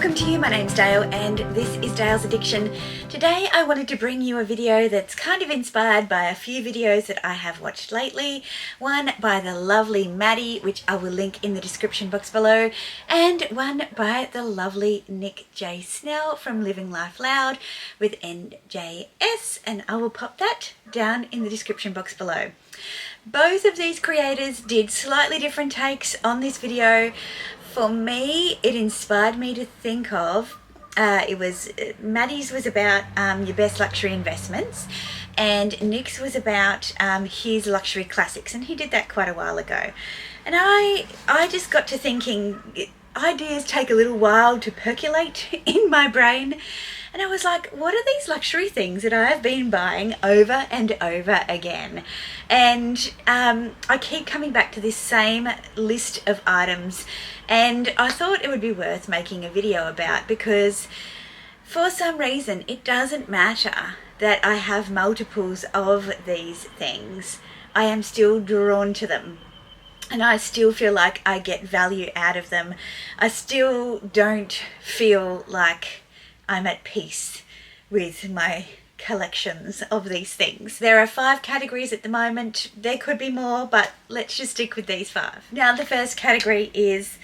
welcome to you. My name's Dale and this is Dale's Addiction. Today I wanted to bring you a video that's kind of inspired by a few videos that I have watched lately. One by the lovely Maddie, which I will link in the description box below, and one by the lovely Nick J. Snell from Living Life Loud with NJS, and I will pop that down in the description box below. Both of these creators did slightly different takes on this video. For me, it inspired me to think of, Maddie's was about your best luxury investments, and Nick's was about his luxury classics, and he did that quite a while ago. And I just got to thinking, ideas take a little while to percolate in my brain. And I was like, what are these luxury things that I have been buying over and over again? And I keep coming back to this same list of items, and I thought it would be worth making a video about, because for some reason it doesn't matter that I have multiples of these things. I am still drawn to them. And I still feel like I get value out of them. I still don't feel like I'm at peace with my collections of these things. There are 5 categories at the moment. There could be more, but let's just stick with these 5. Now, the first category is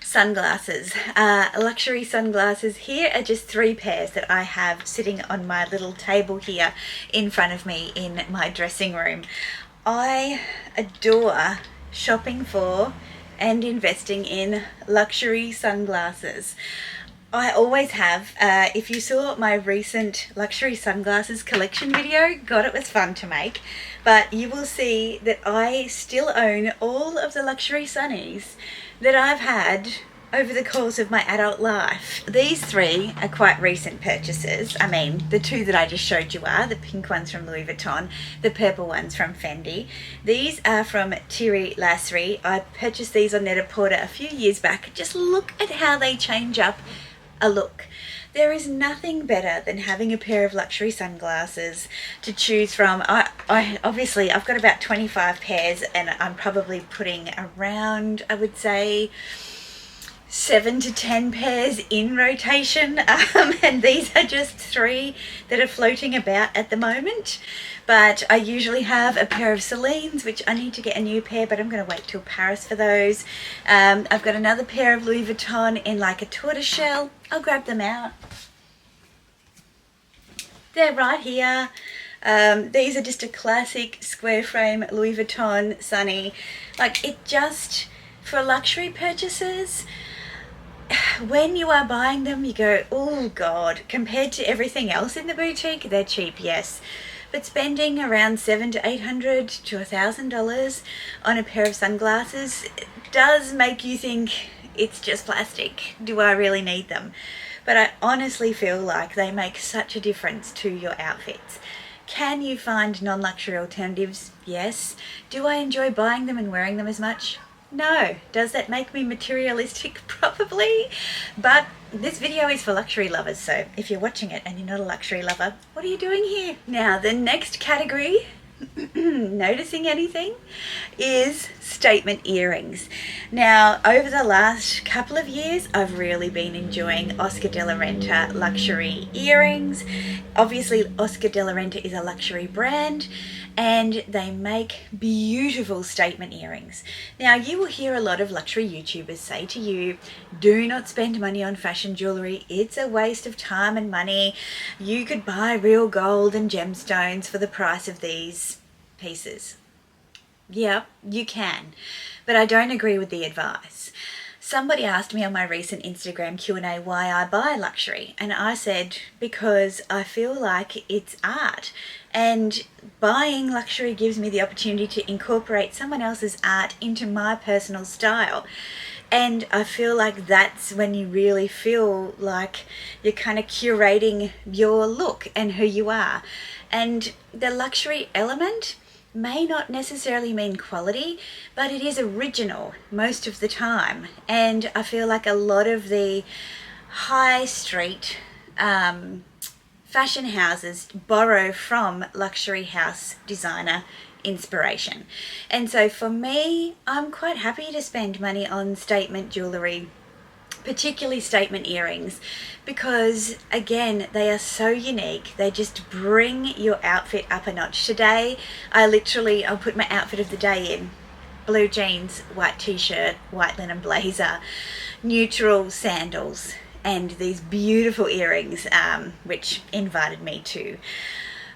sunglasses. Luxury sunglasses. Here are just 3 pairs that I have sitting on my little table here in front of me in my dressing room. I adore shopping for and investing in luxury sunglasses. I always have. If you saw my recent luxury sunglasses collection video, God, it was fun to make. But you will see that I still own all of the luxury sunnies that I've had over the course of my adult life. These 3 are quite recent purchases. I mean, the 2 that I just showed you are the pink ones from Louis Vuitton, the purple ones from Fendi. These are from Thierry Lasry. I purchased these on Net-a-Porter a few years back. Just look at how they change up a look. There is nothing better than having a pair of luxury sunglasses to choose from. I obviously I've got about 25 pairs, and I'm probably putting around, I would say, 7 to 10 pairs in rotation, and these are just 3 that are floating about at the moment. But I usually have a pair of Celine's, which I need to get a new pair, but I'm going to wait till Paris for those. I've got another pair of Louis Vuitton in like a tortoiseshell. I'll grab them out. They're right here. These are just a classic square frame Louis Vuitton sunny. Like, it just, for luxury purchases, when you are buying them, you go, oh God, compared to everything else in the boutique, they're cheap, yes. But spending around $700 to $800 to $1,000 on a pair of sunglasses does make you think, it's just plastic. Do I really need them? But I honestly feel like they make such a difference to your outfits. Can you find non-luxury alternatives? Yes. Do I enjoy buying them and wearing them as much? No. Does that make me materialistic? Probably. But this video is for luxury lovers, so if you're watching it and you're not a luxury lover, what are you doing here? Now, the next category, noticing anything, is statement earrings. Now, over the last couple of years, I've really been enjoying Oscar de la Renta luxury earrings. Obviously, Oscar de la Renta is a luxury brand, and they make beautiful statement earrings. Now, you will hear a lot of luxury YouTubers say to you, do not spend money on fashion jewelry. It's a waste of time and money. You could buy real gold and gemstones for the price of these pieces. Yeah, you can, but I don't agree with the advice. Somebody asked me on my recent Instagram Q&A why I buy luxury, and I said because I feel like it's art, and buying luxury gives me the opportunity to incorporate someone else's art into my personal style. And I feel like that's when you really feel like you're kind of curating your look and who you are. And the luxury element may not necessarily mean quality, but it is original most of the time. And I feel like a lot of the high street fashion houses borrow from luxury house designer inspiration. And so for me, I'm quite happy to spend money on statement jewellery particularly statement earrings, because again, they are so unique. They just bring your outfit up a notch. Today, I'll put my outfit of the day in. Blue jeans, white t-shirt, white linen blazer, neutral sandals, and these beautiful earrings, which invited me to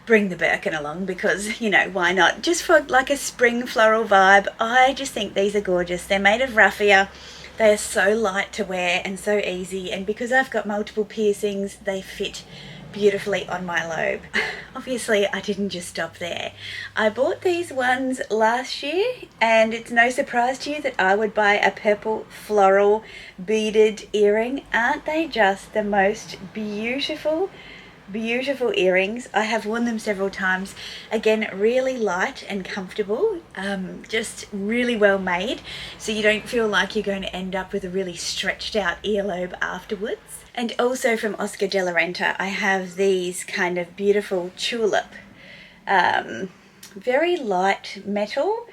bring the Birkin along because, you know, why not? Just for like a spring floral vibe. I just think these are gorgeous. They're made of raffia. They are so light to wear and so easy, and because I've got multiple piercings, they fit beautifully on my lobe. Obviously, I didn't just stop there. I bought these ones last year, and it's no surprise to you that I would buy a purple floral beaded earring. Aren't they just the most beautiful earrings? I have worn them several times. Again, really light and comfortable, just really well made, so you don't feel like you're going to end up with a really stretched out earlobe afterwards. And also from Oscar de la Renta, I have these kind of beautiful tulip, very light metal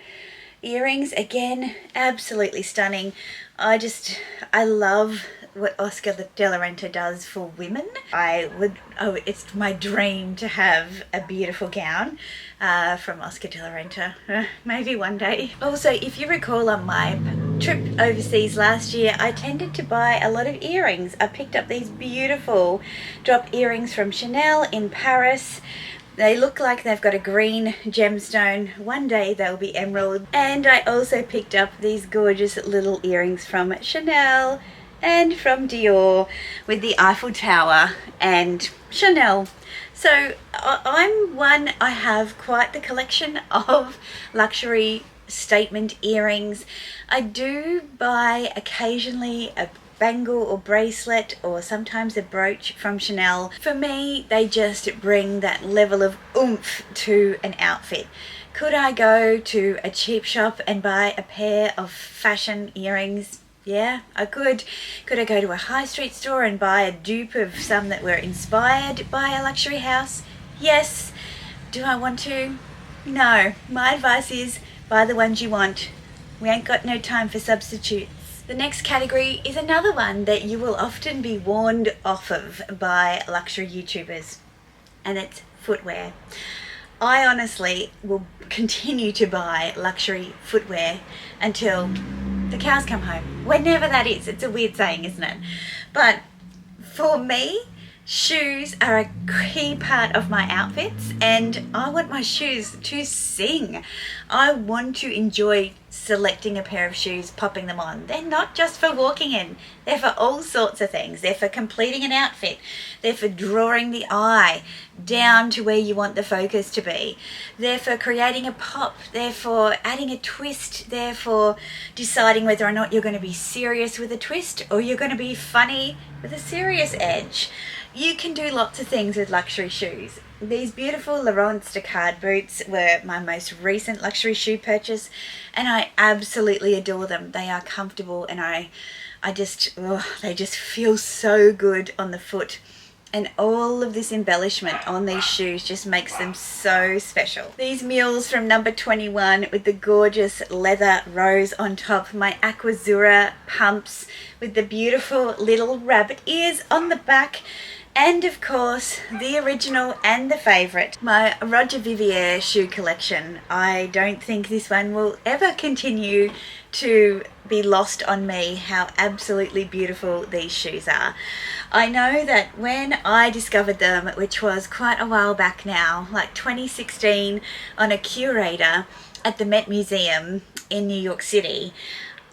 earrings. Again, absolutely stunning. I love what Oscar de la Renta does for women. It's my dream to have a beautiful gown from Oscar de la Renta, maybe one day. Also, if you recall, on my trip overseas last year, I tended to buy a lot of earrings. I picked up these beautiful drop earrings from Chanel in Paris. They look like they've got a green gemstone. One day they'll be emerald. And I also picked up these gorgeous little earrings from Chanel and from Dior with the Eiffel Tower and Chanel. So I have quite the collection of luxury statement earrings. I do buy occasionally a bangle or bracelet, or sometimes a brooch from Chanel. For me, they just bring that level of oomph to an outfit. Could I go to a cheap shop and buy a pair of fashion earrings? Yeah, I could. Could I go to a high street store and buy a dupe of some that were inspired by a luxury house? Yes. Do I want to? No. My advice is buy the ones you want. We ain't got no time for substitutes. The next category is another one that you will often be warned off of by luxury YouTubers, and it's footwear. I honestly will continue to buy luxury footwear until the cows come home, whenever that is. It's a weird saying, isn't it? But for me, shoes are a key part of my outfits, and I want my shoes to sing. I want to enjoy selecting a pair of shoes, popping them on. They're not just for walking in. They're for all sorts of things. They're for completing an outfit. They're for drawing the eye down to where you want the focus to be. They're for creating a pop. They're for adding a twist. They're for deciding whether or not you're going to be serious with a twist or you're going to be funny with a serious edge. You can do lots of things with luxury shoes. These beautiful Laurent Stacard boots were my most recent luxury shoe purchase, and I absolutely adore them. They are comfortable, and they just feel so good on the foot. And all of this embellishment on these shoes just makes them so special. These mules from number 21 with the gorgeous leather rose on top, my Aquazzura pumps with the beautiful little rabbit ears on the back, and of course the original and the favourite, my Roger Vivier shoe collection. I don't think this one will ever continue to be lost on me, how absolutely beautiful these shoes are. I know that when I discovered them, which was quite a while back now, like 2016, on a curator at the Met Museum in New York City,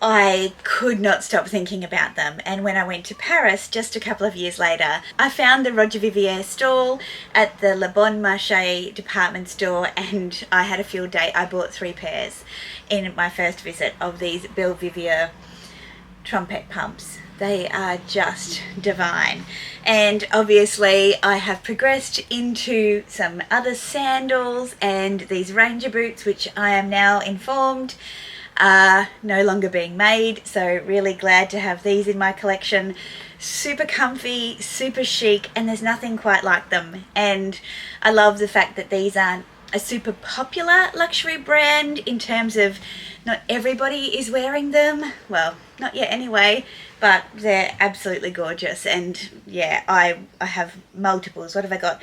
I could not stop thinking about them. And when I went to Paris just a couple of years later, I found the Roger Vivier stall at the Le Bon Marché department store, and I had a field day. I bought 3 pairs in my first visit of these Belvivier trumpet pumps. They are just divine. And obviously I have progressed into some other sandals and these Ranger boots, which I am now informed are no longer being made, so really glad to have these in my collection. Super comfy, super chic, and there's nothing quite like them. And I love the fact that these aren't a super popular luxury brand in terms of Not everybody is wearing them. Well, not yet anyway, but they're absolutely gorgeous. And yeah, I have multiples. What have I got?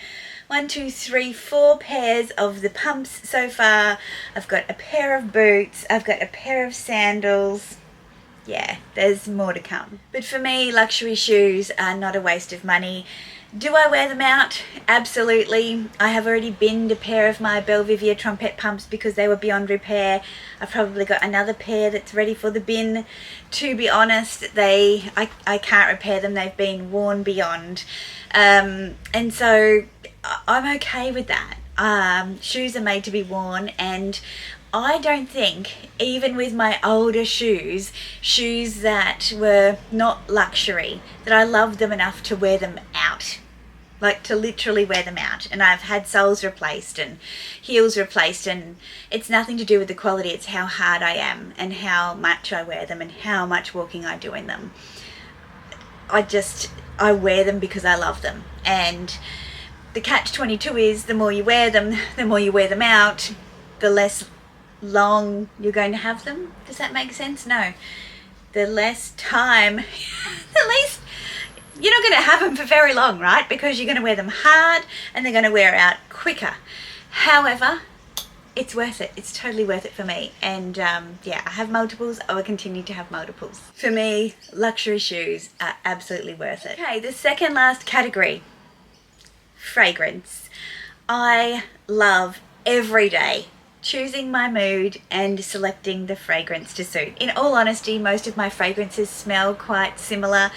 1, 2, 3, 4 pairs of the pumps so far. I've got a pair of boots. I've got a pair of sandals. Yeah, there's more to come. But for me, luxury shoes are not a waste of money. Do I wear them out? Absolutely. I have already binned a pair of my Belvivia trumpet pumps because they were beyond repair. I've probably got another pair that's ready for the bin. To be honest, I can't repair them. They've been worn beyond. And so I'm okay with that. Shoes are made to be worn, and I don't think, even with my older shoes that were not luxury, that I loved them enough to wear them out. Like, to literally wear them out. And I've had soles replaced and heels replaced, and it's nothing to do with the quality, it's how hard I am and how much I wear them and how much walking I do in them. I wear them because I love them. And the catch-22 is, the more you wear them out, the less long you're going to have them. Does that make sense? No. The less time, the least, you're not going to have them for very long, right? Because you're going to wear them hard and they're going to wear out quicker. However, it's worth it. It's totally worth it for me. And yeah, I have multiples. I will continue to have multiples. For me, luxury shoes are absolutely worth it. Okay, the second last category, fragrance. I love every day choosing my mood and selecting the fragrance to suit. In all honesty, most of my fragrances smell quite similar.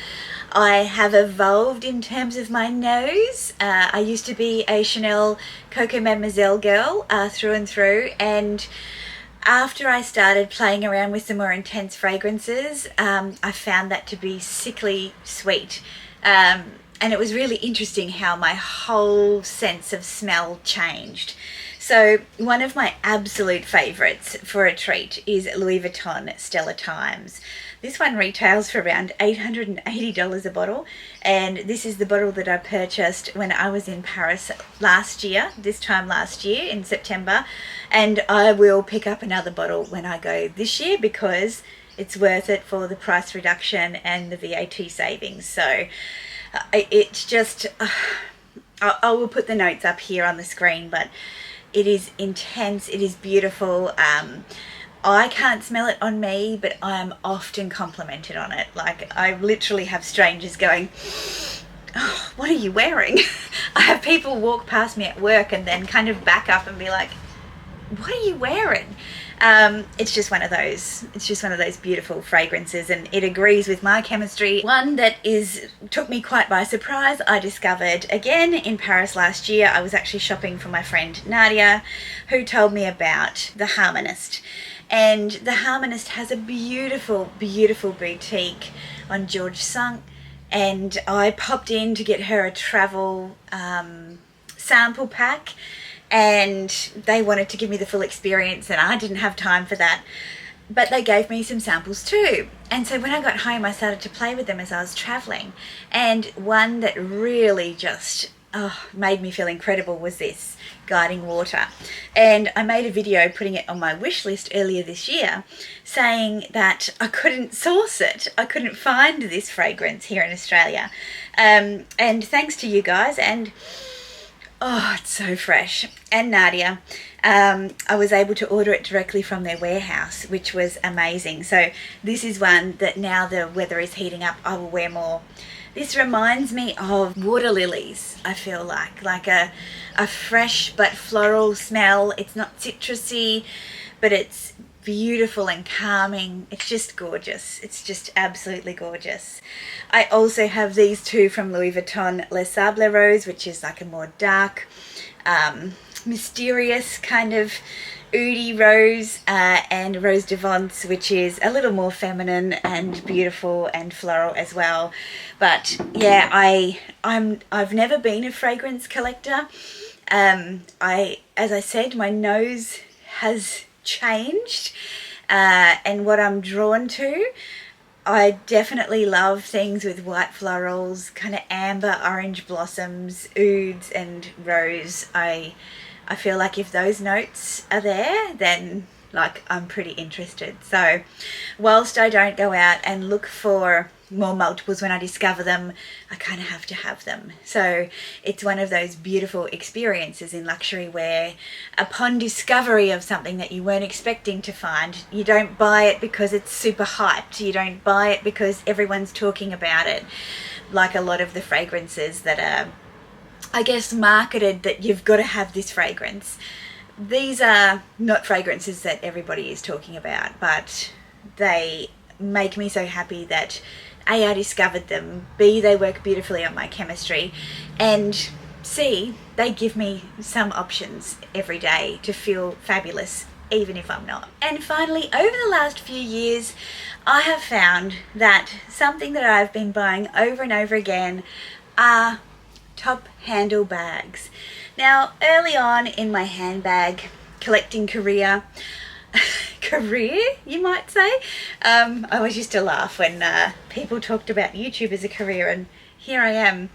I have evolved in terms of my nose. I used to be a Chanel Coco Mademoiselle girl through and through, and after I started playing around with some more intense fragrances, I found that to be sickly sweet. And it was really interesting how my whole sense of smell changed. So one of my absolute favourites for a treat is Louis Vuitton Stellar Times. This one retails for around $880 a bottle, and this is the bottle that I purchased when I was in Paris this time last year in September, and I will pick up another bottle when I go this year because it's worth it for the price reduction and the VAT savings. So it's just, I will put the notes up here on the screen, but it is intense, it is beautiful. I can't smell it on me, but I am often complimented on it. Like, I literally have strangers going, "Oh, what are you wearing?" I have people walk past me at work and then kind of back up and be like, "What are you wearing?" It's just one of those beautiful fragrances, and it agrees with my chemistry. One that took me quite by surprise, I discovered again in Paris last year. I was actually shopping for my friend Nadia, who told me about the Harmonist. And the Harmonist has a beautiful, beautiful boutique on George Sunk, and I popped in to get her a travel sample pack, and they wanted to give me the full experience, and I didn't have time for that, but they gave me some samples too. And so when I got home, I started to play with them as I was traveling, and one that really just made me feel incredible was this Guiding Water. And I made a video putting it on my wish list earlier this year, saying that I couldn't source it. I couldn't find this fragrance here in Australia, and thanks to you guys, and oh, it's so fresh. And Nadia, I was able to order it directly from their warehouse, which was amazing. So this is one that now the weather is heating up, I will wear more. This reminds me of water lilies, I feel like a fresh but floral smell. It's not citrusy, but it's beautiful and calming. It's just gorgeous. It's just absolutely gorgeous. I also have these two from Louis Vuitton, Les Sable Rose, which is like a more dark, mysterious kind of oudy rose, and Rose de Vence, which is a little more feminine and beautiful and floral as well. But yeah, I've never been a fragrance collector. As I said, my nose has changed, and what I'm drawn to, I definitely love things with white florals, kind of amber, orange blossoms, ouds and rose. I feel like if those notes are there, then like I'm pretty interested. So whilst I don't go out and look for more multiples when I discover them, I kind of have to have them. So it's one of those beautiful experiences in luxury where upon discovery of something that you weren't expecting to find, you don't buy it because it's super hyped. You don't buy it because everyone's talking about it, like a lot of the fragrances that are, I guess, marketed that you've got to have this fragrance. These are not fragrances that everybody is talking about, but they make me so happy that A, I discovered them, B, they work beautifully on my chemistry, and C, they give me some options every day to feel fabulous, even if I'm not. And finally, over the last few years, I have found that something that I've been buying over and over again are top handle bags. Now, early on in my handbag collecting career, you might say, I always used to laugh when people talked about YouTube as a career, and here I am.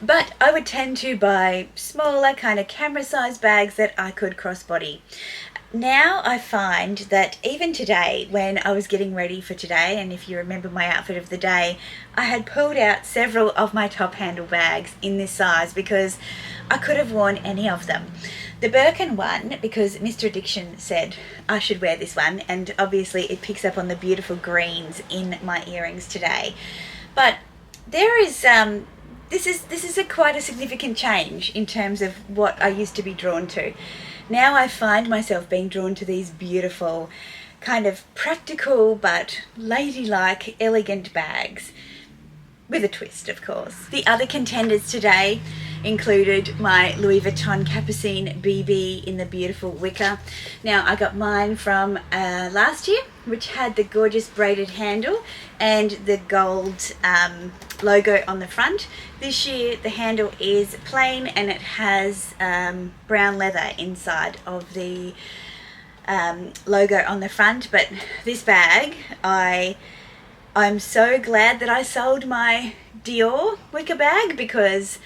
But I would tend to buy smaller kind of camera size bags that I could crossbody. Now I find that even today, when I was getting ready for today, and if you remember my outfit of the day, I had pulled out several of my top handle bags in this size because I could have worn any of them. The Birkin one, because Mr. Addiction said I should wear this one, and obviously it picks up on the beautiful greens in my earrings today. But there is this is quite a significant change in terms of what I used to be drawn to. Now I find myself being drawn to these beautiful, kind of practical but ladylike, elegant bags, with a twist, of course. The other contenders today included my Louis Vuitton Capucine BB in the beautiful wicker. Now, I got mine from last year, which had the gorgeous braided handle and the gold logo on the front. This year the handle is plain and it has brown leather inside of the logo on the front. But this bag, I'm so glad that I sold my Dior wicker bag, because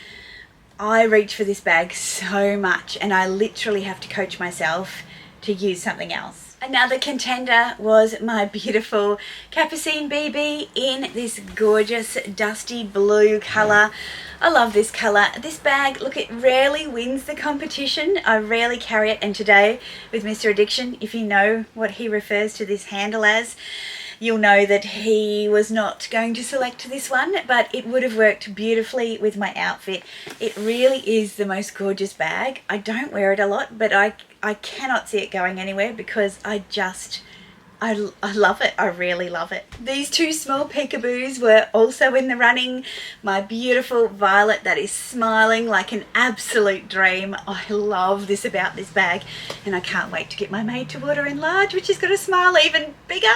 I reach for this bag so much and I literally have to coach myself to use something else. Another contender was my beautiful Capucine BB in this gorgeous dusty blue colour. I love this colour. This bag, look, it rarely wins the competition. I rarely carry it, and today with Mr. Addiction, if you know what he refers to this handle as, you'll know that he was not going to select this one, but it would have worked beautifully with my outfit. It really is the most gorgeous bag. I don't wear it a lot, but I cannot see it going anywhere because I love it. I really love it. These two small peekaboos were also in the running. My beautiful violet that is smiling like an absolute dream. I love this about this bag, and I can't wait to get my made to order in large, which has got a smile even bigger.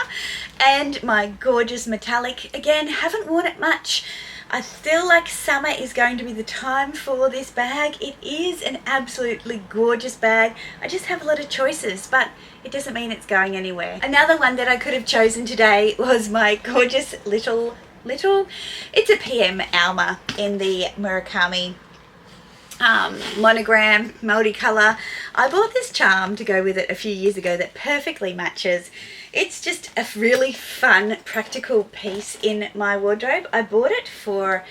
And my gorgeous metallic, again, haven't worn it much. I feel like summer is going to be the time for this bag. It is an absolutely gorgeous bag. I just have a lot of choices, but it doesn't mean it's going anywhere. Another one that I could have chosen today was my gorgeous little, it's a PM Alma in the Murakami monogram multicolour. I bought this charm to go with it a few years ago that perfectly matches. It's just a really fun, practical piece in my wardrobe. I bought it for,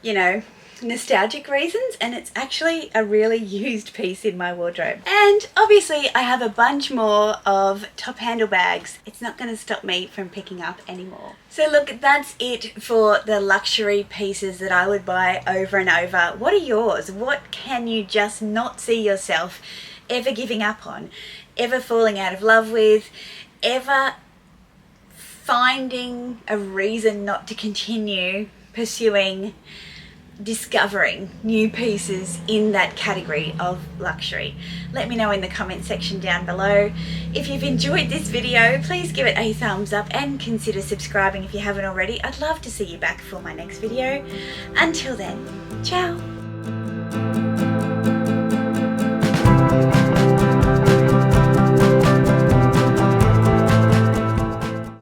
you know, nostalgic reasons, and it's actually a really used piece in my wardrobe. And obviously I have a bunch more of top handle bags. It's not going to stop me from picking up anymore. So look, that's it for the luxury pieces that I would buy over and over. What are yours? What can you just not see yourself ever giving up on, ever falling out of love with, ever finding a reason not to continue pursuing, discovering new pieces in that category of luxury? Let me know in the comment section down below. If you've enjoyed this video, please give it a thumbs up and consider subscribing if you haven't already. I'd love to see you back for my next video. Until then, ciao.